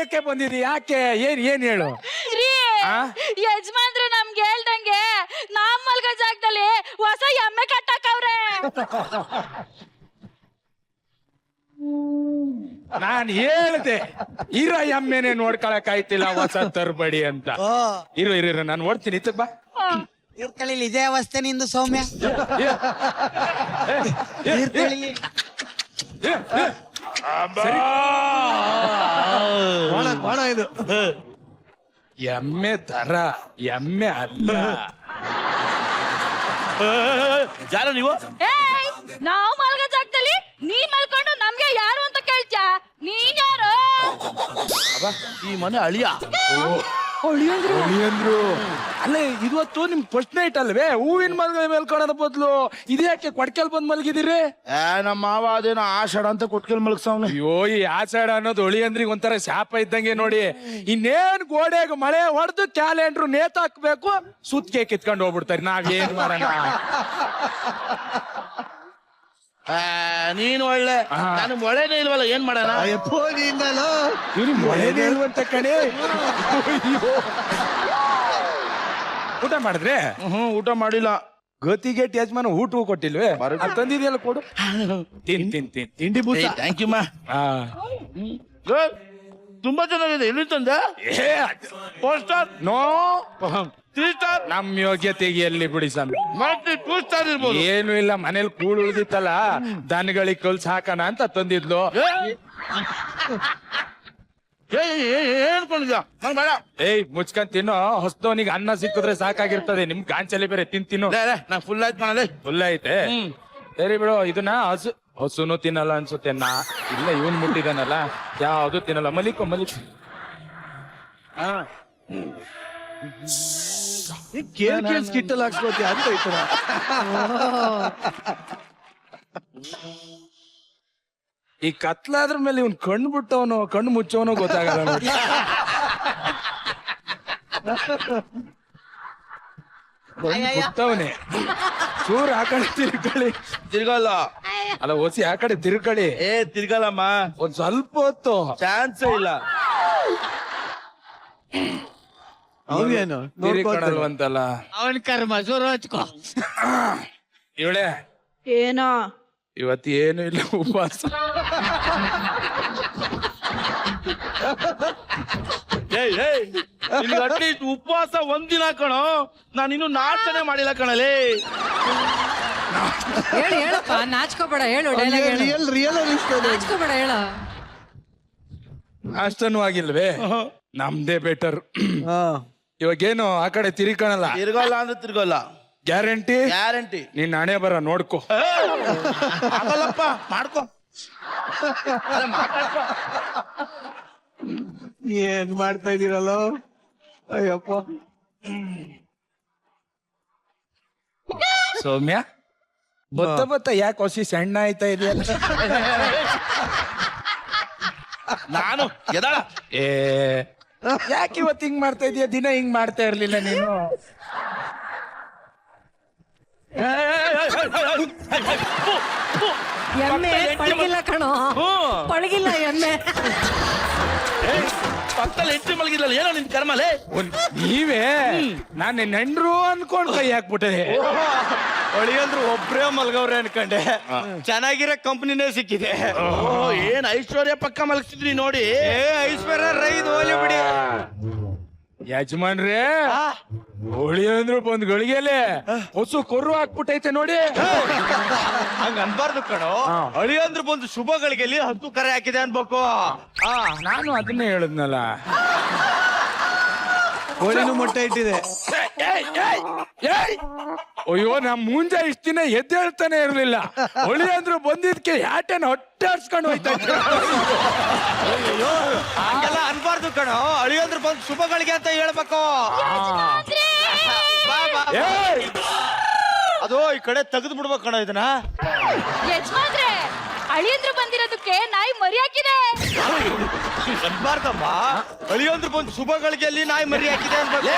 ಹೊಡಿಯಕ್ಕೆ ಬಂದಿದಿ ಯಾಕೆ? ಏನ್ ಹೇಳು. ಯಜಮಾನ್ರು ನಮ್ಗೆ ಹೇಳ್ದಂಗೆ ನಾವ್ ಮಲ್ಗೋ ಜಾಗದಲ್ಲಿ ಹೊಸ ಎಮ್ಮೆ ಕಟ್ಟಾಕವ್ರೆ. ನಾನ್ ಹೇಳ್ದೆ ಇರೋ ಎಮ್ಮೆನೆ ನೋಡ್ಕೊಳಕ್ ಆಯ್ತಿಲ್ಲ ಹೊಸ ತರ್ಬಡಿ ಅಂತ. ಇರು ನಾನು ಓಡ್ತೀನಿ. ಇತ್ತ ಬಾ. ತೀರ್ಥಹಳ್ಳಿ ಇದೇ ಅವಸ್ಥೆ ನಿಂದು ಸೌಮ್ಯ. ತೀರ್ಥಹಳ್ಳಿ ಇದು ಎಮ್ಮೆ ತರ ಎಮ್ಮೆ ಅಲ್ಲ. ಯಾರ ನೀವು? ನಾವ್ ಮಲ್ಗೋ ಜಾಗದಲ್ಲಿ ನೀನ್ ಮಲ್ಕೊಂಡು ನಮ್ಗೆ ಯಾರು ಅಂತ ಕೇಳ್ತ್ಯಾ? ನೀನ್ ಯಾರು? ಈ ಮನೆ ಅಳಿಯ. ಅಂದ್ರು ಅಲ್ಲೇ ಇವತ್ತು ನಿಮ್ ಫಸ್ಟ್ ನೈಟ್ ಅಲ್ವೇ? ಹೂವಿನ ಮಲ್ಕೊಳ್ಳೋದ ಬದ್ಲು ಇದ್ಯಾಕೆ ಕೊಡ್ಕೆಲ್ ಬಂದ್ ಮಲ್ಗಿದಿರಿ? ನಮ್ಮ ಮಾವ ಅದೇನೋ ಆಷಾಢ ಅಂತ ಕೊಟ್ಕೆಲ್ ಮಲ್ಗ್ಸವ್ನೆ. ಅಯ್ಯೋ ಈ ಆಷಾಢ ಅನ್ನೋದು ಹೊಳಿಯಂದ್ರಿಗೆ ಒಂಥರ ಶಾಪ ಇದ್ದಂಗೆ ನೋಡಿ. ಇನ್ನೇನ್ ಗೋಡೆಗೆ ಮಳೆ ಹೊಡೆದು ಕ್ಯಾಲೆಂಡ್ರು ನೇತಾಕ್ಬೇಕು, ಸುತ್ಕೆ ಕಿತ್ಕೊಂಡು ಹೋಗ್ಬಿಡ್ತಾರೆ. ನಾವೇನ್ ಮಾಡೋಣ? ನೀನು ಒಳ್ಳೆ, ನಾನು ಮೊಳೆನೇ ಇಲ್ವಲ್ಲ, ಏನ್ ಮಾಡೋಣ? ಇವ್ರಿಗೆ ಮೊಳೆನೇ ಇಲ್ವಂತ ಕಣೆ. ಊಟ ಮಾಡಿದ್ರೆ? ಊಟ ಮಾಡಿಲ್ಲ. ಗತಿಗೆಟ್ ಯಜಮಾನ ಊಟವೂ ಕೊಟ್ಟಿಲ್ವೇ? ತಂದಿದೆಯಲ್ಲ ಕೊಡು. ತಿಂಡಿ ಬೂಸ. ಥ್ಯಾಂಕ್ ಯು ಮಾ. ತುಂಬಾ ಚೆನ್ನಾಗಿದೆ. ಎಲ್ಲಿ ತಂದೆ? Four star? No, 3 star. ನಮ್ ಯೋಗ್ಯತೆಗೆ ಎಲ್ಲಿ ಬಿಡಿ ಸ್ವಾಮಿ. ಮತ್ತೆ 2 ಸ್ಟಾರ್ ಇರ್ಬೋದು. ಏನು ಇಲ್ಲ, ಮನೇಲಿ ಕೂಳು ಉಳಿದಿತ್ತಲ್ಲ, ದನಗಳಿಗೆ ಕಲ್ಸ್ ಹಾಕೋಣ ಅಂತ ತಂದಿದ್ಲು. ಏನ್ಕೊಂಡಿದ್ಯಾ? ನಂಗೆ ಬೇಡ. ಏಯ್ ಮುಚ್ಕೊಂಡ್ ತಿನ್ನೋ. ಹೊಸದವನಿಗೆ ಅನ್ನ ಸಿಕ್ಕಿದ್ರೆ ಸಾಕಾಗಿರ್ತದೆ. ನಿಮ್ ಗಾಂಚಲಿ ಬೇರೆ ತಿನ್ನು. ನಂಗೆ ಫುಲ್ ಆಯ್ತು ಕಣಲೆ. ಫುಲ್ ಐತೆ. ಸರಿ ಬಿಡು. ಇದನ್ನ ಹಸುನು ತಿನ್ನಲ್ಲ ಅನ್ಸುತ್ತೆ. ಇಲ್ಲ ಇವನ್ ಮುಟ್ಟಿದಾನಲ್ಲ, ಯಾವ್ದು ತಿನ್ನಲ್ಲ. ಮಲಿಕೋ. ಕಿಟ್ಟಲ್ ಹಾಕ್ಸ್ಕೋತಿ ಅಂತ ಐತರ. ಈ ಕತ್ಲಾದ್ರ ಮೇಲೆ ಇವ್ನ್ ಕಣ್ಣು ಬಿಟ್ಟವನು ಕಣ್ಣು ಮುಚ್ಚವನು ಗೊತ್ತಾಗಲ್ಲ ನೋಡಿ. ಬಿಟ್ಟವನೆ ಚೂರ್ ಆ ಕಡೆ ತಿರ್ಗಲ್ಲ. ಅಲ್ಲ ಹೊಸಿ ಆ ಕಡೆ ತಿರ್ಕಳಿ. ತಿರ್ಗಲ್ಲಮ್ಮ. ಒಂದ್ ಸ್ವಲ್ಪ ಹೊತ್ತು ಚಾನ್ಸ್ ಇಲ್ಲ. ಅವೇನು ತಿರ್ಕಣಲ್ವಂತಲ್ಲ ಅವನ್ ಕರ್ಮ. ಜೋರು ಹಚ್ಕೋ. ಇವಳೆ ಏನೋ ಇವತ್ತು ಏನು ಇಲ್ಲ, ಉಪವಾಸ. ಅಟ್ಲೀಸ್ಟ್ ಉಪವಾಸ ಒಂದಿನ ಕಣೋ. ನಾನು ಇನ್ನು ನಾಷ್ಟನೆ ಮಾಡಿಲ್ಲ ಕಣಲೇ. ಹೇಳಪ್ಪ, ನಾಚ್ಕೋಬೇಡ, ಹೇಳು ಡೈಲಾಗ್ ಹೇಳು. ರಿಯಲ್ ಅನಿಸ್ತದೆ. ನಾಚ್ಕೋಬೇಡ, ಹೇಳ. ಅಷ್ಟನೂ ಆಗಿಲ್ವೇ? ನಮ್ದೇ ಬೆಟರ್. ಇವಾಗೇನು ಆ ಕಡೆ ತಿರ್ಕಣಲ್ಲ? ತಿರ್ಗಲ್ಲ ಅಂದ್ರೆ ತಿರ್ಗಲ್ಲ. ಗ್ಯಾರಂಟಿ? ಗ್ಯಾರಂಟಿ. ನಿನ್ನ ಹಣೆ ಬರ ನೋಡ್ಕೊ. ಆಗಲ್ಲಪ್ಪ, ಮಾಡ್ಕೊ. ಏನ್ ಮಾಡ್ತಾ ಇದೀರಲ್ಲ? ಅಯ್ಯಪ್ಪ. ಸೌಮ್ಯ ಬತ್ತ ಯಾಕೆ ಹೊಸಿ ಸಣ್ಣ ಆಯ್ತಾ ಇದೆಯಲ್ಲ? ನಾನು ಎದಾಳ. ಯಾಕೆ ಇವತ್ತು ಹಿಂಗ್ ಮಾಡ್ತಾ ಇದೀಯ? ದಿನ ಹಿಂಗ್ ಮಾಡ್ತಾ ಇರ್ಲಿಲ್ಲ ನೀನು. ಎಮ್ಮೆ ಪಳಗಿಲ್ಲ ಕಣೋ, ಪಳಗಿಲ್ಲ ಎಮ್ಮೆ. ಪಕ್ಕದಲ್ಲಿ ಹೆಚ್ಚು ಮಲಗಿದ್ಲಲ್ಲ, ಏನೋ ನಿನ್ ಕರ್ಮಲೇ. ನೀವೇ ನಾನು ನಿನ್ನ ಹೆಂಡ್ರು ಅನ್ಕೊಂಡ್ ಕೈ ಹಾಕ್ಬಿಟ್ಟೆ. ಒಳಿಯಂದ್ರು ಒಬ್ರೇ ಮಲ್ಗವ್ರೆ ಅನ್ಕಂಡೆ. ಚೆನ್ನಾಗಿರೋ ಕಂಪ್ನಿನೇ ಸಿಕ್ಕಿದೆ. ಏನ್ ಐಶ್ವರ್ಯ ಪಕ್ಕ ಮಲಗಿಸಿದ್ರಿ ನೋಡಿ. ಐಶ್ವರ್ಯ ರೈ ಹೋಲಿ ಬಿಡಿ. ಯಜಮಾನ್ರೇ, ಹೋಳಿ ಅಂದ್ರು ಬಂದ್ ಗಳಿಗೆಲೆ ಹೊಸು ಕೊರ್ರು ಹಾಕ್ಬಿಟ್ಟೈತೆ ನೋಡಿ. ಹಂಗ ಅನ್ಬಾರ್ದು ಕಣೋ. ಅಳಿಯಂದ್ರು ಬಂದು ಶುಭಗಳಿಗೆ ಹತ್ತು ಕರೆ ಹಾಕಿದೆ ಅನ್ಬೇಕು. ನಾನು ಅದನ್ನೇ ಹೇಳದ್ನಲ್ಲ. ಕೋಳಿನೂ ಮೊಟ್ಟೆ ಇಟ್ಟಿದೆ. ಅಯ್ಯೋ ನಮ್ ಮುಂಜೆ ಇಷ್ಟ ದಿನ ಎದ್ದೇಳ್ತಾನೆ ಇರ್ಲಿಲ್ಲ. ಹೋಳಿ ಅಂದ್ರು ಬಂದಿದ್ಕೆ ಯಾಟೆನ ಹೊಟ್ಟೆ ಹರ್ಸ್ಕೊಂಡು ಹೋಯ್ತಾ. ಹಂಗೆಲ್ಲ ಅನ್ಬಾರ್ದು ಕಣೋ. ಅಳಿಯಂದ್ರು ಬಂದು ಶುಭಗಳಿಗೆ ಅಂತ ಹೇಳ್ಬೇಕು. ಅದು ಈ ಕಡೆ ತೆಗೆದು ಬಿಡ್ಬೇಕು ಕಣೋ ಇದನ್ನ. ಯಜಮಾನ್ರೆ, ಅಳಿಯಂದ್ರು ಬಂದಿರೋದಕ್ಕೆ ನಾಯಿ ಮರಿ ಹಾಕಿದೆ. ಅನ್ಬಾರ್ದಮ್ಮ. ಅಳಿಯಂದ್ರು ಬಂದು ಶುಭಗಳಿಗೆ ಅಲ್ಲಿ ನಾಯಿ ಮರಿ ಹಾಕಿದೆ ಅನ್ಬೇಕು.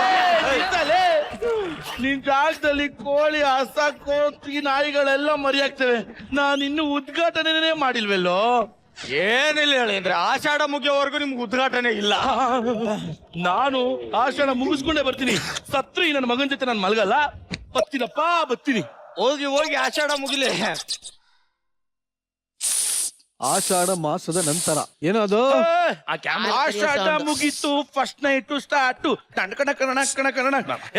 ನಿನ್ ಜಾಗದಲ್ಲಿ ಕೋಳಿ, ಹಸ, ಕೋತಿ, ನಾಯಿಗಳೆಲ್ಲ ಮರಿ ಹಾಕ್ತವೆ. ನಾನು ಇನ್ನು ಉದ್ಘಾಟನೆ ಮಾಡಿಲ್ವೆಲ್ಲೋ. ಏನಿಲ್ಲ ಹೇಳಿ ಅಂದ್ರೆ ಆಷಾಢ ಮುಗಿಯೋವರೆಗೂ ನಿಮ್ಗೆ ಉದ್ಘಾಟನೆ ಇಲ್ಲ. ನಾನು ಆಷಾಢ ಮುಗಿಸ್ಕೊಂಡೇ ಬರ್ತೀನಿ. ಸತ್ರು ನನ್ನ ಮಗನ ಜೊತೆ ನಾನು ಮಲಗಲ್ಲ. ಬರ್ತೀನಿ. ಹೋಗಿ ಹೋಗಿ ಆಷಾಢ ಮುಗಿಲಿ. ಆಷಾಢ ಮಾಸದ ನಂತರ ಏನದು? ಆಷಾಢ ಮುಗೀತು, ಫಸ್ಟ್ ನೈಟ್ ಸ್ಟಾರ್ಟ್. ಕಣ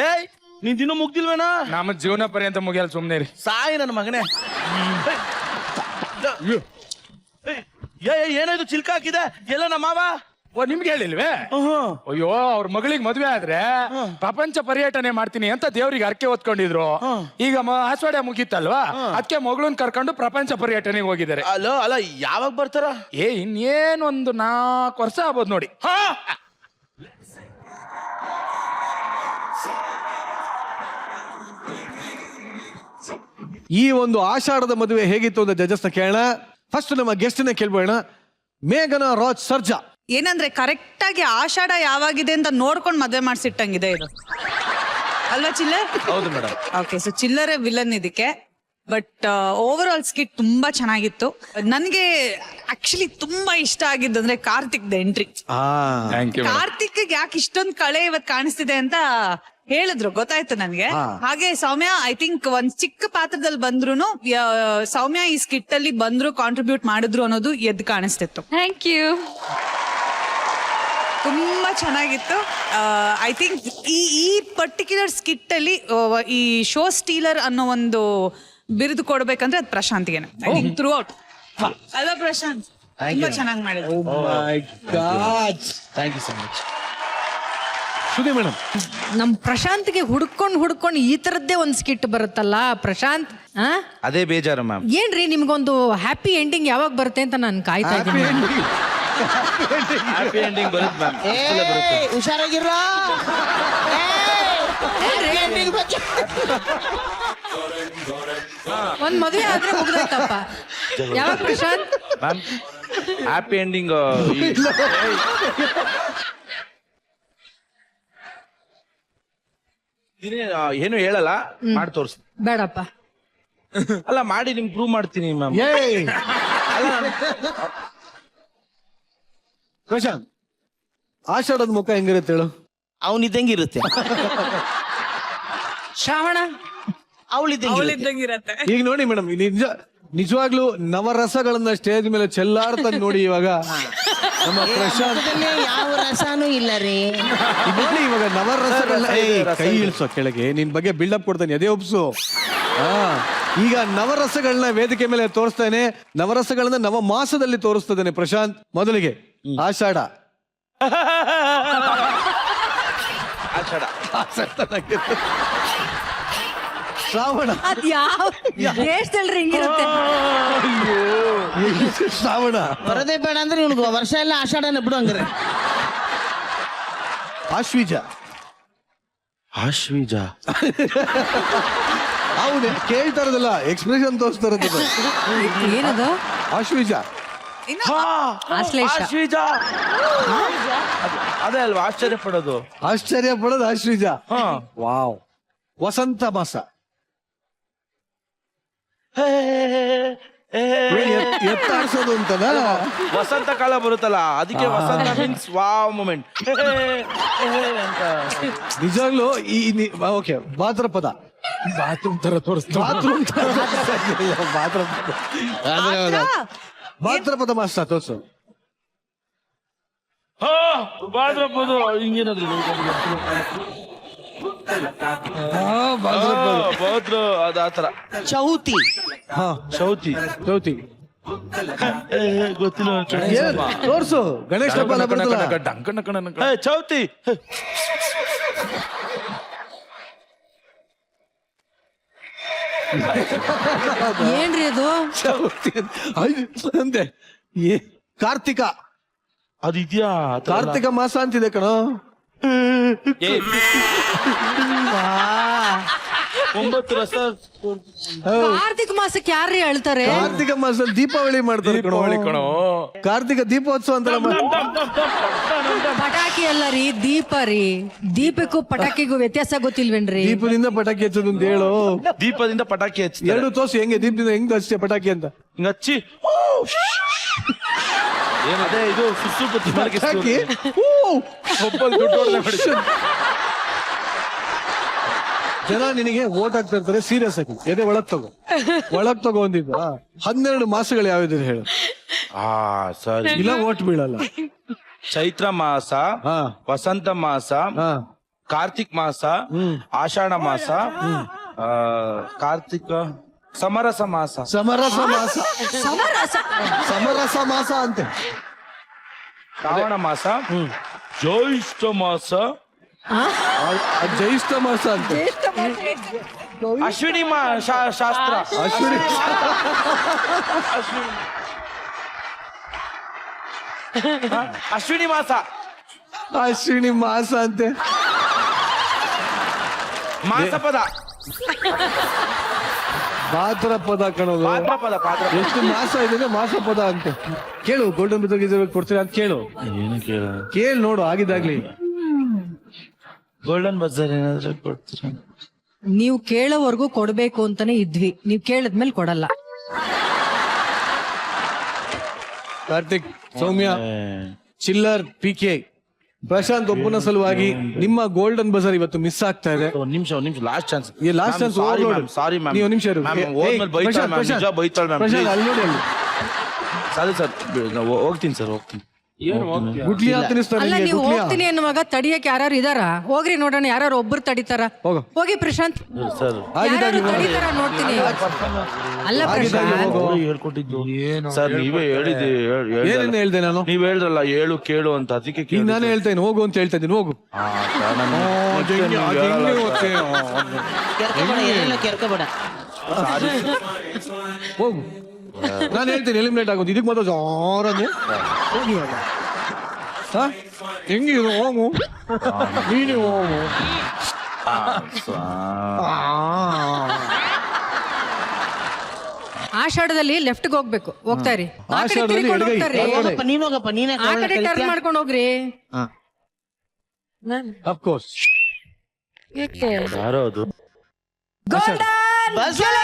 ಏಯ್ ನೀನ್ ದಿನ ಮುಗ್ದಿಲ್ವೇನಾ? ನಮ್ಮ ಜೀವನ ಪರ್ಯಂತ ಮುಗಿಯಲ್ಲ, ಸುಮ್ನೆ ರೀ. ಸಾಯಿ ನನ್ನ ಮಗನೇ. ಏನಾಯ್ತು ಚಿಲ್ಕ ಹಾಕಿದೆ ಎಲ್ಲ ನಮ್ಮ ಮಾವ? ಓ, ನಿಮ್ಗೆ ಹೇಳಿಲ್ವೇ? ಅಯ್ಯೋ, ಅವ್ರ ಮಗಳಿಗೆ ಮದ್ವೆ ಆದ್ರೆ ಪ್ರಪಂಚ ಪರ್ಯಟನೆ ಮಾಡ್ತೀನಿ ಅಂತ ದೇವ್ರಿಗೆ ಅರ್ಕೆ ಹೊತ್ಕೊಂಡಿದ್ರು. ಈಗ ಆಷಾಢ ಮುಗೀತಲ್ವಾ, ಅದಕ್ಕೆ ಮಗಳನ್ನ ಕರ್ಕೊಂಡು ಪ್ರಪಂಚ ಪರ್ಯಟನೆಗೆ ಹೋಗಿದ್ದಾರೆ. ಅಲ್ಲ ಯಾವಾಗ ಬರ್ತಾರ? ಇನ್ನೇನೊಂದು 4 ವರ್ಷ ಆಗ್ಬೋದು ನೋಡಿ. ಈ ಒಂದು ಆಷಾಢದ ಮದುವೆ ಹೇಗಿತ್ತು ಅಂತ ಜಜಸ್ನ ಕೇಳೋಣ. ಫಸ್ಟ್ ನಮ್ಮ ಗೆಸ್ಟ್ ನ ಕೇಳ್ಬೋಣ. ಮೇಘನಾ ರಾಜ್ ಸರ್ಜಾ. ಏನಂದ್ರೆ ಕರೆಕ್ಟ್ ಆಗಿ ಆಷಾಢ ಯಾವಾಗಿದೆ ಅಂತ ನೋಡ್ಕೊಂಡು ಮದ್ವೆ ಮಾಡ್ಸಿಟ್ಟಂಗಿದೆ ಇದು ಅಲ್ವಾ ಚಿಲ್ಲರ್? ಹೌದು ಮೇಡಮ್. ಓಕೆ, ಸೊ ಚಿಲ್ಲರೇ ವಿಲನ್ ಇದಕ್ಕೆ. ಬಟ್ ಓವರ್ ಆಲ್ ಸ್ಕಿಟ್ ತುಂಬಾ ಚೆನ್ನಾಗಿತ್ತು. ನನ್ಗೆ ಆಕ್ಚುಲಿ ತುಂಬಾ ಇಷ್ಟ ಆಗಿದ್ದಂದ್ರೆ ಕಾರ್ತಿಕ್ ದ ಎಂಟ್ರಿ. ಕಾರ್ತಿಕ್ ಯಾಕೆ ಇಷ್ಟೊಂದು ಕಳೆ ಇವತ್ ಕಾಣಿಸ್ತಿದೆ ಅಂತ ಹೇಳಿದ್ರು, ಗೊತ್ತಾಯ್ತು ನನ್ಗೆ. ಹಾಗೆ ಸೌಮ್ಯ ಐ ಥಿಂಕ್ ಒಂದ್ ಚಿಕ್ಕ ಪಾತ್ರದಲ್ಲಿ ಬಂದ್ರು ಸೌಮ್ಯ ಈ ಸ್ಕಿಟ್ ಅಲ್ಲಿ ಬಂದ್ರು ಕಾಂಟ್ರಿಬ್ಯೂಟ್ ಮಾಡಿದ್ರು ಅನ್ನೋದು ಎದ್ದು ಕಾಣಿಸ್ತಿತ್ತು. Thank you. ತುಂಬಾ ಚೆನ್ನಾಗಿತ್ತು. ಐ ಥಿಂಕ್ ಈ ಪರ್ಟಿಕ್ಯುಲರ್ ಸ್ಕಿಟ್ ಅಲ್ಲಿ ಈ ಶೋ ಸ್ಟೀಲರ್ ಅನ್ನೋ ಒಂದು ಬಿರುದು ಕೊಡ್ಬೇಕಂದ್ರೆ ಅದು ಪ್ರಶಾಂತ್ಗೆನೆ. ಐ ಥಿಂಕ್ ಥ್ರೂ ಔಟ್ ಅಲ್ವಾ ಪ್ರಶಾಂತ್? ತುಂಬಾ ಚೆನ್ನಾಗಿ ಮಾಡಿದ್ರು. Thank you so much. Sudhi madam, ನಮ್ ಪ್ರಶಾಂತ್ಗೆ ಹುಡ್ಕೊಂಡು ಈ ತರದ್ದೇ ಒಂದ್ ಸ್ಕಿಟ್ ಬರುತ್ತಲ್ಲ ಪ್ರಶಾಂತ್. ಅದೇ ಬೇಜಾರು ಮ್ಯಾಮ್. ಏನ್ರಿ ನಿಮ್ಗೊಂದು ಹ್ಯಾಪಿ ಎಂಡಿಂಗ್ ಯಾವಾಗ ಬರುತ್ತೆ ಅಂತ ನಾನು ಕಾಯ್ತಾ ಇದ್ದೀನಿ. ಹ್ಯಾಪಿ ಎಂಡಿಂಗ್ ಬರುತ್ತೆ ಮ್ಯಾಮ್. ಹುಷಾರಾಗಿರ. ಒಂದ್ ಮದುವೆ ಆದ್ರೆ ಮುಗ್ದೋಯ್ತಪ್ಪ. ಯಾವಾಗ ಪ್ರಶಾಂತ್? ಮ್ಯಾಮ್ ಹ್ಯಾಪಿ ಎಂಡಿಂಗ್ ಏನು ಹೇಳಲ್ಲ, ಮಾಡಿ ತೋರಿಸ್. ಬೇಡಪ್ಪ. ಅಲ್ಲ ಮಾಡಿ ನಿಮ್ಗೆ ಪ್ರೂವ್ ಮಾಡ್ತೀನಿ ಮ್ಯಾಮ್. ಪ್ರಶಾಂತ್, ಆಷಾಢದ ಮುಖ ಹೆಂಗಿರುತ್ತೆ ಹೇಳು? ಅವನಿದ್ದಂಗಿರುತ್ತೆ. ಶ್ರಾವಣ ಅವಳಿದ್ದಂಗಿರತ್ತೆ. ಈಗ ನೋಡಿ ಮೇಡಮ್, ನಿಜವಾಗ್ಲೂ ನವರಸಗಳನ್ನ ಸ್ಟೇಜ್ ಮೇಲೆ ಚೆಲ್ಲಾಡ್ತಾನೆ ನೋಡಿ ಇವಾಗ ನಮ್ಮ ಪ್ರಶಾಂತ್. ಯಾವ ರಸನೂ ಇಲ್ಲ ರೀ. ನೋಡಿ ಇವಾಗ ನವರಸಗಳನ್ನ ಕೈ ಇಳಿಸೋ ಕೆಳಗೆ ನಿನ್ ಬಗ್ಗೆ ಬಿಲ್ಡಪ್ ಕೊಡ್ತಾನೆ, ಅದೇ ಒಪ್ಸು. ಈಗ ನವರಸಗಳನ್ನ ವೇದಿಕೆ ಮೇಲೆ ತೋರಿಸ್ತಾನೆ. ನವರಸಗಳನ್ನ ನವ ಮಾಸದಲ್ಲಿ ತೋರಿಸ್ತಾನೆ ಪ್ರಶಾಂತ್. ಮೊದಲಿಗೆ ಆಷಾಢ. ಶ್ರಾವಣ. ಅದ್ ಯಾವ ದೇಶದಲ್ರಿ ಹಿಂಗಿರುತ್ತೆ? ಶ್ರಾವಣ. ಬರದೇ ಬೇಡ ಅಂದ್ರೆ ಇವ್ನಿಗೆ ವರ್ಷ ಎಲ್ಲ ಆಷಾಢನ ಬಿಡು ಹಂಗಾರೆ. ಆಶ್ವೀಜ. ಹೌದು, ಕೇಳ್ತಾ ಇರೋದಲ್ಲ, ಎಕ್ಸ್ಪ್ರೆಷನ್ ತೋರಿಸ್ತಾ ಇರೋದು. ಏನದು? ಆಶ್ವೀಜ. ಆಶ್ಲೇಷ. ಅದೇ ಅಲ್ವಾ ಆಶ್ಚರ್ಯ ಪಡೋದು? ಆಶ್ಚರ್ಯ ಪಡೋದು ಆಶ್ವೀಜ. ವಾವ್. ವಸಂತ ಮಾಸ. ಎತ್ತಾಡ್ಸೋದು ಅಂತನಾ? ವಸಂತ ಕಾಲ ಬರುತ್ತಲ್ಲ, ಅದಕ್ಕೆ ವಸಂತ ಮೀನ್ಸ್ ವಾವ್ ಮೂಮೆಂಟ್ ಅಂತ. ನಿಜವಾಗ್ಲೂ ಓಕೆ. ಭಾದ್ರಪದ. ಬಾತ್ರೂಮ್ ತರ ತೋರಿಸ್ತಾರೆ. ಭಾದ್ರಪದ ಮಾಸ ತೋರ್ಸು. ಭಾದ್ರಪದ ಹಿಂಗೇನಾದ್ರು ಭಾದ್ರ ಅದ ಆತರ. ಚೌತಿ. ಹಾ, ಚೌತಿ. ಗೊತ್ತಿಲ್ಲ. ತೋರ್ಸು. ಗಣೇಶ ಹಬ್ಬ ಚೌತಿ. ಏನ್ರಿ ಅದು? ಅಂತೆ. ಕಾರ್ತಿಕ. ಅದಿದ್ಯಾ? ಕಾರ್ತಿಕ ಮಾಸ ಅಂತಿದೆ ಕಣೋ. 9 ರಸ ಕಾರ್ತಿಕ ಮಾಸಕ್ಕೆ ಯಾರ್ರೀ ಅಳ್ತಾರೆ? ಕಾರ್ತಿಕ ಮಾಸದಲ್ಲಿ ದೀಪಾವಳಿ ಮಾಡ್ತಾರೆ ಕಣೋ. ದೀಪಾವಳಿ ಕಣೋ. ಕಾರ್ತಿಕ ದೀಪೋತ್ಸವ ಅಂತ ಪಟಾಕಿ ಅಲ್ಲ ರೀ, ದೀಪ ರೀ. ದೀಪಕ್ಕೂ ಪಟಾಕಿಗೂ ವ್ಯತ್ಯಾಸ ಗೊತ್ತಿಲ್ವೇನ್ರಿ? ದೀಪದಿಂದ ಪಟಾಕಿ ಹಚ್ಚೋದು ಅಂತ ಹೇಳು. ದೀಪದಿಂದ ಪಟಾಕಿ ಹಚ್ತಾರೆ. ಎರಡು ತೋರ್ಸು ಹೆಂಗೆ ದೀಪದಿಂದ ಹೆಂಗ್ ಹಚ್ಚೆ ಪಟಾಕಿ ಅಂತ. ಹಿಂಗ್ ಹಚ್ಚಿ ಏನದೇ ಇದು ಸುಸು ಬತ್ತಿ ಪಟಾಕಿ ಒಬ್ಬಲ್ಲಿ ದುಡ್ಡು ಹೊಡ್ದೆ ಬಿಡಿ. ಜನ ನಿನಗೆ ಓಟ್ ಹಾಕ್ತಾ ಇರ್ತಾರೆ. ಸೀರಿಯಸ್ ಆಗಿ ಎದೆ ಒಳಗ್ ತಗೋ ಅಂದಿದ್ದ. 12 ಮಾಸಗಳು ಯಾವ್ದು ಹೇಳು. ಸರಿ. ಇಲ್ಲ ಓಟ್ ಬೀಳಲ್ಲ. ಚೈತ್ರ ಮಾಸ, ಹಾ ವಸಂತ ಮಾಸ, ಹಾ ಕಾರ್ತಿಕ್ ಮಾಸ, ಆಷಾಢ ಮಾಸ, ಕಾರ್ತಿಕ ಸಮರಸ ಮಾಸ, ಸಮರಸ ಮಾಸ. ಸಮರಸ ಮಾಸ ಅಂತೆ. ಶ್ರಾವಣ ಮಾಸ, ಜ್ಯೇಷ್ಠ ಮಾಸ, ಜೈಷ್ಠ ಮಾಸ ಅಂತೆ. ಅಶ್ವಿನಿ ಶಾಸ್ತ್ರ, ಅಶ್ವಿನಿ ಅಶ್ವಿನಿ ಮಾಸ, ಅಶ್ವಿನಿ ಮಾಸ ಅಂತೆ. ಮಾಸಪದ, ಭಾದ್ರಪದ ಕಣೋದು. ಭಾದ್ರಪದ, ಭಾದ್ರಪದ. ಎಷ್ಟು ಮಾಸ ಇದೆ ಮಾಸಪದ ಅಂತೆ. ಕೇಳು ಗೋಲ್ಡನ್ ಬಿದ್ದೋಗಿದ್ರೆ ಕೊಡ್ತೀರಾ ಅಂತ ಕೇಳು. ಏನು ಕೇಳಿ ನೋಡು ಆಗಿದ್ದಾಗ್ಲಿ. ಗೋಲ್ಡನ್ ಬಜಾರ್ ಏನಾದ್ರು ಕೊಡ್ತೀರಾ? ನೀವು ಕೇಳೋವರೆಗೂ ಕೊಡ್ಬೇಕು ಅಂತಾನೆ ಇದ್ವಿ, ನೀವ್ ಕೇಳಿದ್ಮೇಲೆ ಕೊಡಲ್ಲ. ಕಾರ್ತಿಕ್, ಸೌಮ್ಯ, ಚಿಲ್ಲರ್, PK, ಪ್ರಶಾಂತ್ ಒಬ್ಬನ ಸಲುವಾಗಿ ನಿಮ್ಮ ಗೋಲ್ಡನ್ ಬಜಾರ್ ಇವತ್ತು ಮಿಸ್ ಆಗ್ತಾ ಇದೆ. ಒಂದ್ ನಿಮಿಷ ಲಾಸ್ಟ್ ಚಾನ್ಸ್. ಈ ಲಾಸ್ಟ್ ಚಾನ್ಸ್. ಸಾರಿ ಮ್ಯಾಮ್, ನೀವು ನಿಮಿಷ ಇರು. ಹೋದ್ಮೇಲೆ ಬೈತಾಳೆ ಮ್ಯಾಮ್, ನಿಜ ಬೈತಾಳೆ ಮ್ಯಾಮ್. ಪ್ರಶಾಂತ್ ಅಲ್ಲಿ ನೋಡಿ ಅಲ್ಲಿ. ಸಾರಿ ಸರ್, ಹೋಗ್ತೀನಿ ಸರ್, ಹೋಗ್ತೀನಿ. ಗುಟ್ಲಿ ತಿನ್ನಿಸ್ತಾರೆ ಅಲ್ಲ, ನಿಮ್ಗೆ, ನೀವು ಗುಟ್ಲಿಯಾ? ಹೋಗ್ತೀನಿ ಅನ್ನುವಾಗ ತಡಿಯಕ್ಕೆ ಯಾರು ಇದಾರ? ಹೋಗ್ರಿ ನೋಡೋಣ, ಯಾರು ಒಬ್ರು ತಡಿತಾರ. ಹೋಗು. ಹೋಗಿ ಪ್ರಶಾಂತ್, ಸರ್ ಆಗಿದ್ದಾಗ್ಲಿ ಯಾರಾದ್ರು ಹೋಗು. ತಡಿತಾರ ನೋಡ್ತೀನಿ. ಅಲ್ಲ ಆಗಿದ್ದಾಗ್ಲಿ ಪ್ರಶಾಂತ್, ಹೋಗು. ಹೇಳ್ಕೊಟ್ಟಿದ್ದು ಸರ್, ನೀವೇ ಹೇಳಿದ್ದೆ. ಏನೇನು ಹೇಳ್ದೆ ನಾನು? ನೀವ್ ಹೇಳ್ರಲ್ಲ ಹೇಳು ಕೇಳು ಅಂತ, ಅದಕ್ಕೆ ಈಗ ನಾನೇ ಹೇಳ್ತೇನೆ ಹೋಗು ಅಂತ ಹೇಳ್ತಾ ಇದ್ದೀನಿ. ಹೋಗು. ಕೆರ್ಕೋಬೇಡ, ಎಲ್ಲೆಲ್ಲ ಕೆರ್ಕೋಬೇಡ. ಹೋಗು. ನಾನು ಹೇಳ್ತೀನಿ ಎಲಿಮಿನೇಟ್ ಆಗೋದು. ಇದಕ್ಕೆ ಮಾತ್ರ ಜೋರಂಗೆ ಹೋಗಿ ಇವಾಗ. ಹಾ? ಹೆಂಗಿದು ಹೋಗು. ನೀನು ಹೋಗು. ಆಷಾಢದಲ್ಲಿ ಲೆಫ್ಟ್ ಹೋಗ್ಬೇಕು, ಹೋಗ್ತಾ ಇರಿ. ಆ ಕಡೆ ಆಷಾಢದಲ್ಲಿ ತಿರ್ಕೊಂಡು ಎಡಗೈ. ಹೋಗ್ತಾರ್ರಿ. ಹೋಗಪ್ಪ, ನೀನ್ ಹೋಗಪ್ಪ, ನೀನೇ ಆ ಕಡೆ ಟರ್ನ್ ಮಾಡ್ಕೊಂಡು ಹೋಗ್ರಿ. Of course. ಯಾರೋ ಅದು ಗೋಲ್ಡನ್ ಬಜಾರ್